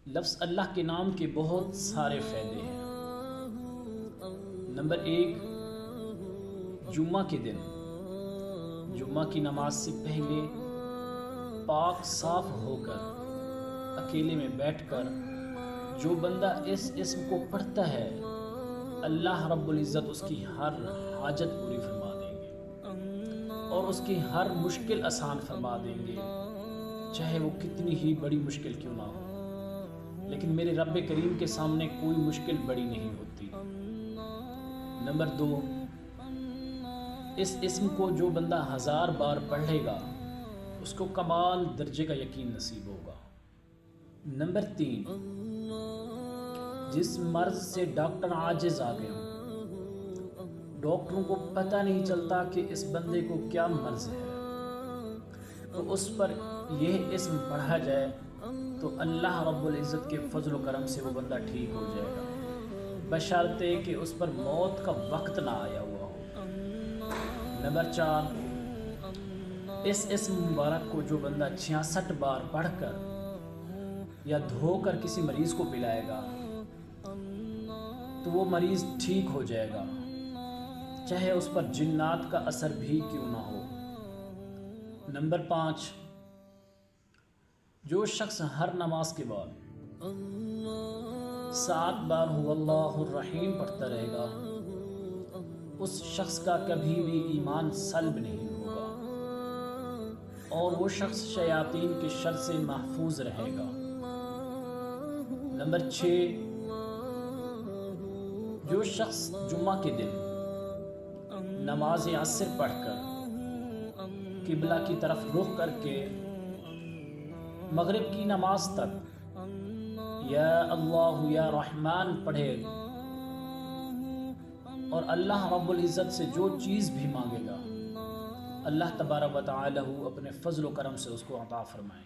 لفظ اللہ کے نام کے بہت سارے فائدے ہیں۔ نمبر 1، جمعہ کے دن جمعہ کی نماز سے پہلے پاک صاف ہو کر اکیلے میں بیٹھ کر جو بندہ اس اسم کو پڑھتا ہے، اللہ رب العزت اس کی ہر حاجت پوری فرما دیں گے اور اس کی ہر مشکل آسان فرما دیں گے، چاہے وہ کتنی ہی بڑی مشکل کیوں نہ ہو۔ لیکن میرے رب کریم کے سامنے کوئی مشکل بڑی نہیں ہوتی۔ نمبر 2، اس اسم کو جو بندہ 1000 بار پڑھ لے گا اس کو کمال درجے کا یقین نصیب ہوگا۔ نمبر 3، جس مرض سے ڈاکٹر عاجز آ گئے ہوں، ڈاکٹروں کو پتہ نہیں چلتا کہ اس بندے کو کیا مرض ہے، تو اس پر یہ اسم پڑھا جائے تو اللہ رب العزت کے فضل و کرم سے وہ بندہ ٹھیک ہو جائے گا، بشرطے کہ اس پر موت کا وقت نہ آیا ہوا ہو۔ نمبر 4، اس اسم مبارک کو جو بندہ 66 بار پڑھ کر یا دھو کر کسی مریض کو پلائے گا تو وہ مریض ٹھیک ہو جائے گا، چاہے اس پر جنات کا اثر بھی کیوں نہ ہو۔ نمبر 5، جو شخص ہر نماز کے بعد 7 بار هو اللہ الرحیم پڑھتا رہے گا، اس شخص کا کبھی بھی ایمان سلب نہیں ہوگا اور وہ شخص شیاطین کے شر سے محفوظ رہے گا۔ نمبر 6، جو شخص جمعہ کے دن نماز عصر پڑھ کر قبلہ کی طرف رخ کر کے مغرب کی نماز تک یا اللہ یا رحمان پڑھے اور اللہ رب العزت سے جو چیز بھی مانگے گا، اللہ تبارک و تعالی اپنے فضل و کرم سے اس کو عطا فرمائے۔